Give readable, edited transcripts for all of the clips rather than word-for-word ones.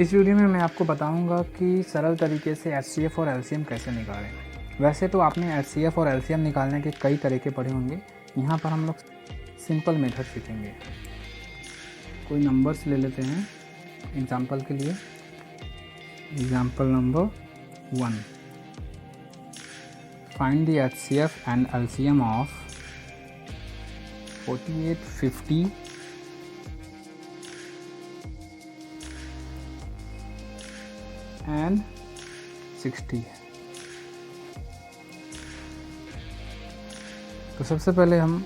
इस वीडियो में मैं आपको बताऊंगा कि सरल तरीके से एचसीएफ और एलसीएम कैसे निकालें। वैसे तो आपने एचसीएफ और एलसीएम निकालने के कई तरीके पढ़े होंगे, यहाँ पर हम लोग सिंपल मेथड सीखेंगे। कोई नंबर्स ले लेते हैं एग्जांपल के लिए। Example number 1, find the HCF and LCM of 48, 50 and 60। तो सबसे पहले हम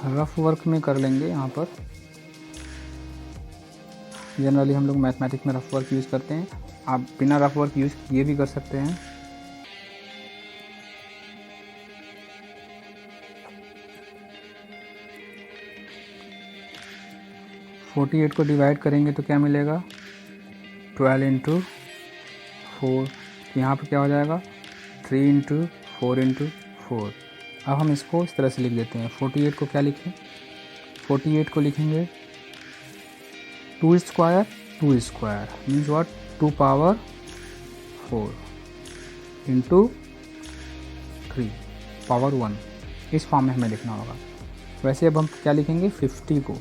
रफ वर्क में कर लेंगे। यहाँ पर जनरली हम लोग मैथमेटिक्स में रफ वर्क यूज़ करते हैं, आप बिना रफ वर्क यूज़ किए भी कर सकते हैं। फोर्टी 48 को डिवाइड करेंगे तो क्या मिलेगा, 12 इंटू 4। यहाँ पर क्या हो जाएगा, 3 इंटू 4 इंटू 4। अब हम इसको इस तरह से लिख देते हैं। 48 को क्या लिखें, 48 को लिखेंगे 2 square, 2 square means what, 2 power 4 into 3 power 1। इस फॉर्म में हमें लिखना होगा। वैसे अब हम क्या लिखेंगे, 50 को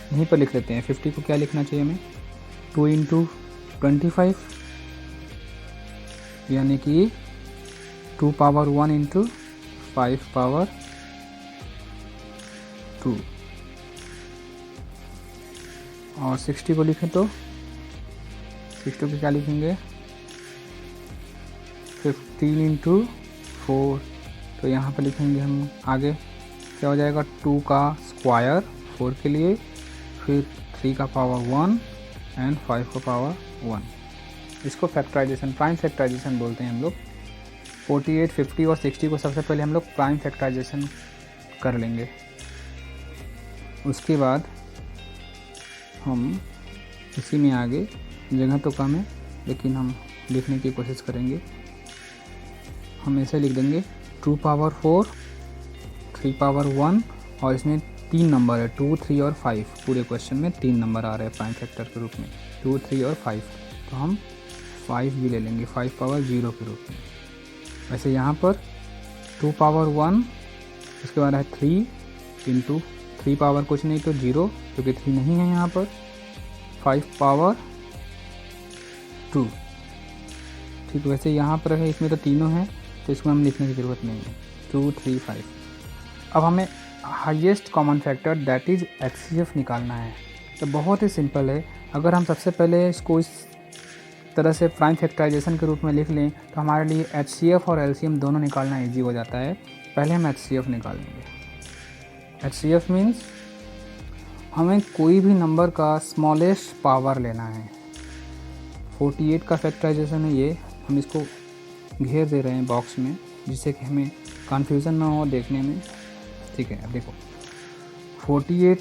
यहीं पर लिख लेते हैं। 50 को क्या लिखना चाहिए हमें, 2 इंटू 25 यानी कि 2 पावर 1 इंटू 5 पावर 2। और 60 को लिखें तो 60 को क्या लिखेंगे, 15 इंटू 4। तो यहाँ पर लिखेंगे हम आगे क्या हो जाएगा, 2 का स्क्वायर 4 के लिए, फिर 3 का पावर 1 एंड 5 का पावर 1। इसको फैक्टराइजेशन, प्राइम फैक्टराइजेशन बोलते हैं हम लोग। 48, 50 और 60 को सबसे पहले हम लोग प्राइम फैक्टराइजेशन कर लेंगे। उसके बाद हम इसी में आगे, जगह तो कम है लेकिन हम लिखने की कोशिश करेंगे। हम ऐसे लिख देंगे 2 पावर 4, 3 पावर 1 और इसमें 3 नंबर है, 2, 3 और 5। पूरे क्वेश्चन में 3 नंबर आ रहे हैं प्राइम फैक्टर के रूप में, 2, 3 और 5। तो हम 5 भी ले लेंगे 5 पावर 0 के रूप में। वैसे यहाँ पर 2 पावर 1, उसके बाद है 3 इंटू 3 पावर कुछ नहीं तो 0, क्योंकि 3 नहीं है यहाँ पर, 5 पावर 2। ठीक, वैसे यहाँ पर है, इसमें तो तीनों हैं तो इसमें हम लिखने की ज़रूरत नहीं है, 2, 3, 5। अब हमें highest common factor that is HCF निकालना है। तो बहुत ही सिंपल है। अगर हम सबसे पहले इसको इस तरह से प्राइम फैक्टराइजेशन के रूप में लिख लें तो हमारे लिए एचसीएफ और एलसीएम दोनों निकालना ईजी हो जाता है। पहले हम एचसीएफ निकालेंगे। एचसीएफ मीन्स हमें कोई भी नंबर का स्मॉलेस्ट पावर लेना है। 48 का फैक्टराइजेशन है ये, हम इसको घेर दे रहे हैं बॉक्स में, जिससे कि हमें कन्फ्यूज़न ना हो देखने में। ठीक है, अब देखो 48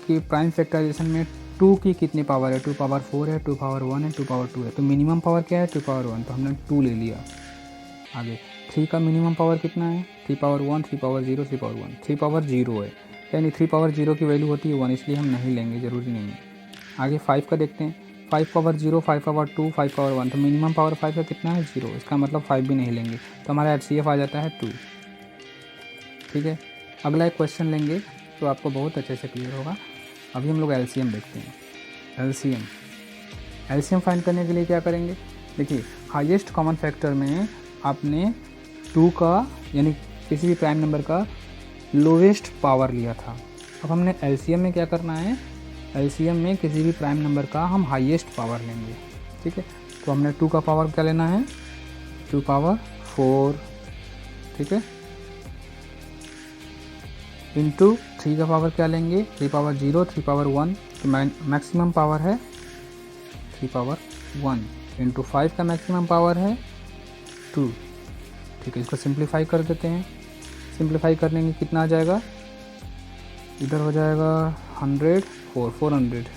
के प्राइम फैक्टराइजेशन में 2 की कितनी पावर है, 2 पावर 4 है, 2 पावर 1 है, 2 पावर 2 है। तो मिनिमम पावर क्या है, 2 पावर 1, तो हमने 2 ले लिया। आगे 3 का मिनिमम पावर कितना है, 3 पावर 1, 3 पावर 0, 3 पावर 1, 3 पावर 0 है, यानी 3 पावर 0 की वैल्यू होती है 1, इसलिए हम नहीं लेंगे, ज़रूरी नहीं है। आगे 5 का देखते हैं, 5 पावर 0, 5 पावर 2, 5 पावर 1, तो मिनिमम पावर 5 का कितना है, 0, इसका मतलब 5 भी नहीं लेंगे, तो हमारा एचसीएफ आ जाता है 2। ठीक है, अगला एक क्वेश्चन लेंगे तो आपको बहुत अच्छे से क्लियर होगा। अभी हम लोग एलसीएम देखते हैं। एलसीएम फाइंड करने के लिए क्या करेंगे, देखिए हाईएस्ट कॉमन फैक्टर में आपने 2 का यानी किसी भी प्राइम नंबर का लोवेस्ट पावर लिया था। अब हमने एलसीएम में क्या करना है, एलसीएम में किसी भी प्राइम नंबर का हम हाईएस्ट पावर लेंगे। ठीक है, तो हमने 2 का पावर क्या लेना है, 2 पावर 4। ठीक है, इंटू 3 का पावर क्या लेंगे, 3 पावर 0, 3 पावर 1, तो मैक्सिमम पावर है 3 पावर 1, इंटू 5 का मैक्सिमम पावर है 2। ठीक है, इसको सिंप्लीफाई कर देते हैं। सिंप्लीफाई करने में कितना आ जाएगा, इधर हो जाएगा 100, 400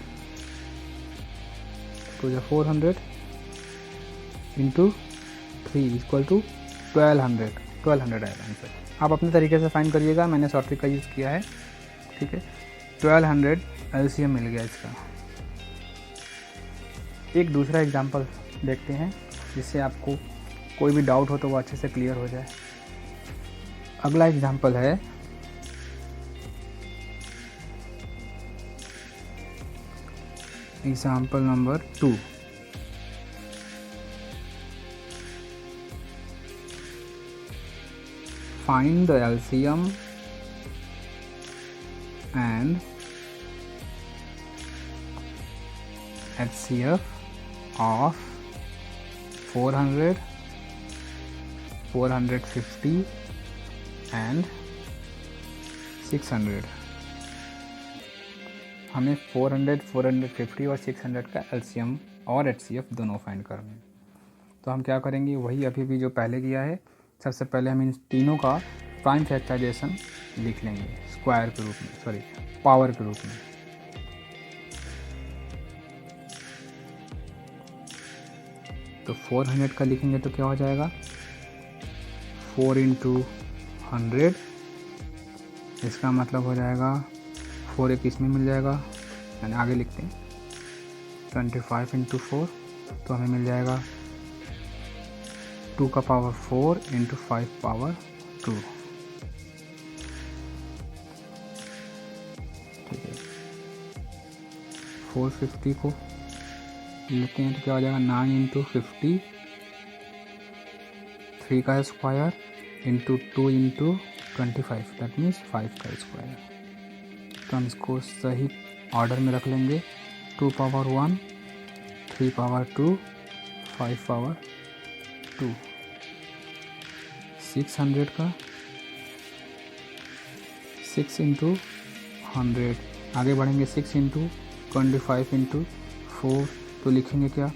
तो जो 400 इंटू 3 इक्वल टू 1200 आएगा आंसर। आप अपने तरीके से फाइंड करिएगा, मैंने शॉर्ट ट्रिक का यूज़ किया है। ठीक है, 1200 एलसीएम मिल गया इसका। एक दूसरा एग्जांपल देखते हैं जिससे आपको कोई भी डाउट हो तो वो अच्छे से क्लियर हो जाए। अगला एग्जांपल है example number 2। Find the LCM and HCF of 400, 450 and 600। हमें 400, 450 और 600 का LCM और HCF दोनों फाइंड करना है। तो हम क्या करेंगे, वही अभी भी जो पहले किया है। सबसे पहले हम इन तीनों का प्राइम फैक्टराइजेशन लिख लेंगे स्क्वायर के रूप में, सॉरी पावर के रूप में। तो 400 का लिखेंगे तो क्या हो जाएगा, 4 × 100, इसका मतलब हो जाएगा 4 एक इसमें मिल जाएगा, यानी आगे लिखते हैं 25 × 4, तो हमें मिल जाएगा 2 का पावर 4 × 5 पावर 2। ठीक है, 450 को लेते हैं तो क्या हो जाएगा, 9 × 50, 3 का स्क्वायर इंटू 2 × 25, दैट मीन्स 5 का स्क्वायर। तो हम इसको सही ऑर्डर में रख लेंगे, 2 पावर 1, 3 पावर 2, 5 पावर 2। 600 का 6 × 100, आगे बढ़ेंगे 6 × 25 × 4, तो लिखेंगे क्या,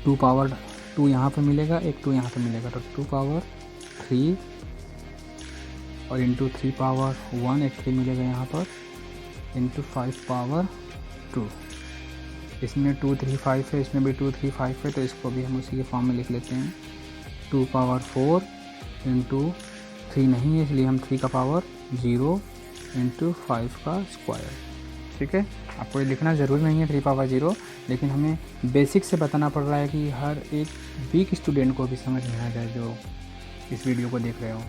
2 पावर 2 यहाँ पे मिलेगा, एक 2 यहाँ पे मिलेगा, तो 2 पावर 3 और इंटू 3 पावर 1, एक 3 मिलेगा यहाँ पर, इंटू 5 पावर 2। इसमें 2 3 5 है, इसमें भी 2 3 5 है, तो इसको भी हम उसी के फॉर्म में लिख लेते हैं। 2 पावर 4 इंटू 3 नहीं है, इसलिए हम 3 का पावर 0 इंटू 5 का स्क्वायर। ठीक है, आपको ये लिखना ज़रूरी नहीं है 3 पावर 0, लेकिन हमें बेसिक से बताना पड़ रहा है कि हर एक वीक स्टूडेंट को भी समझ में आ जाए जो इस वीडियो को देख रहे हो।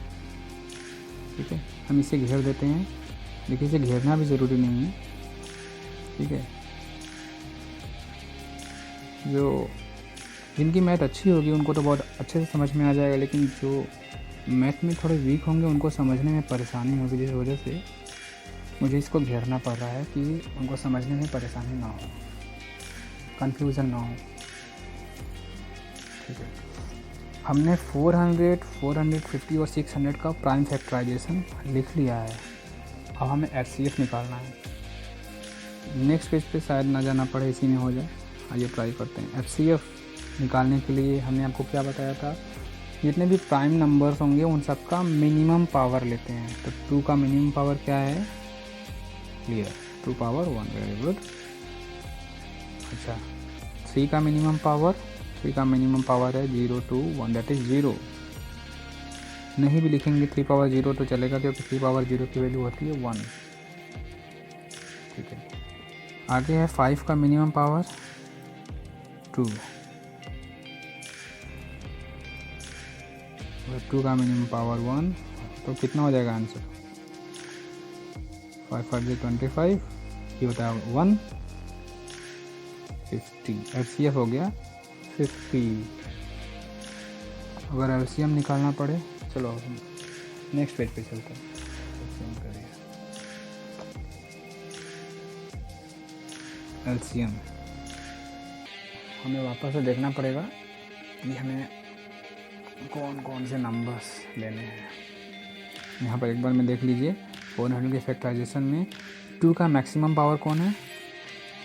ठीक है, हम इसे घेर देते हैं। देखिए, इसे घेरना भी ज़रूरी नहीं है। ठीक है, जो जिनकी मैथ अच्छी होगी उनको तो बहुत अच्छे से समझ में आ जाएगा, लेकिन जो मैथ में थोड़े वीक होंगे उनको समझने में परेशानी होगी, जिस वजह से मुझे इसको घेरना पड़ रहा है कि उनको समझने में परेशानी ना हो, कंफ्यूजन ना हो। ठीक है, हमने 400, 450 और 600 का प्राइम फैक्टराइजेशन लिख लिया है। अब हमें HCF निकालना है। नेक्स्ट पेज पे शायद ना जाना पड़े, इसी में हो जाए। आइए ट्राई करते हैं। HCF निकालने के लिए हमने आपको क्या बताया था, जितने भी प्राइम नंबर्स होंगे उन सब का मिनिमम पावर लेते हैं। तो 2 का मिनिमम पावर क्या है, क्लियर, 2 पावर 1, वेरी गुड। अच्छा, 3 का मिनिमम पावर, 3 का मिनिमम पावर है 0 2 1, दैट इज 0। नहीं भी लिखेंगे 3 पावर 0 तो चलेगा, क्योंकि 3 पावर 0 की वैल्यू होती है 1। ठीक है, आगे है 5 का मिनिमम पावर 2, 2 का मिनिमम पावर 1, तो कितना हो जाएगा आंसर, 5 5 25, ये होता है 150। HCF हो गया 50। अगर LCM निकालना पड़े, चलो नेक्स्ट पेज पे चलते हैं। LCM हमें वापस से देखना पड़ेगा कि हमें कौन कौन से नंबर्स लेने हैं। यहाँ पर एक बार में देख लीजिए, 400 के फैक्टराइजेशन में 2 का मैक्सिमम पावर कौन है,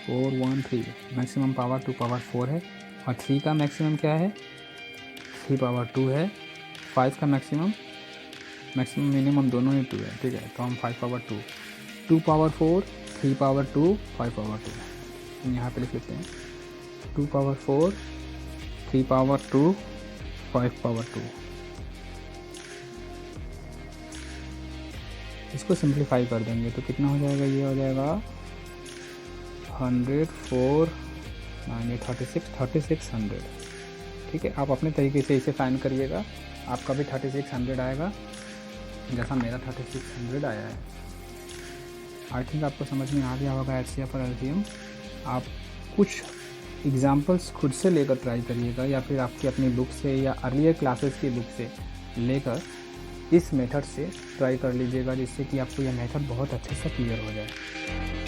413, मैक्सिमम पावर 2 पावर 4 है। और 3 का मैक्सिमम क्या है, 3 पावर 2 है। 5 का मैक्सिमम मिनिमम दोनों ही 2 है। ठीक है, तो हम 5 पावर 2, 2 पावर 4, 3 पावर 2, 5 पावर 2, हम यहाँ पे लिख लेते हैं 2 पावर 4, 3 पावर 2, 5 पावर 2। इसको सिंप्लीफाई कर देंगे तो कितना हो जाएगा, ये हो जाएगा 104 ये 3600। ठीक है, आप अपने तरीके से इसे फाइंड करिएगा, आपका भी 3600 आएगा जैसा मेरा 3600 आया है। आई थिंक आपको समझ में आ गया होगा HCF और LCM। आप कुछ एग्जांपल्स खुद से लेकर ट्राई करिएगा, या फिर आपकी अपनी बुक से या अर्लियर क्लासेस की बुक से लेकर इस मेथड से ट्राई कर लीजिएगा, जिससे कि आपको यह मेथड बहुत अच्छे से क्लियर हो जाए।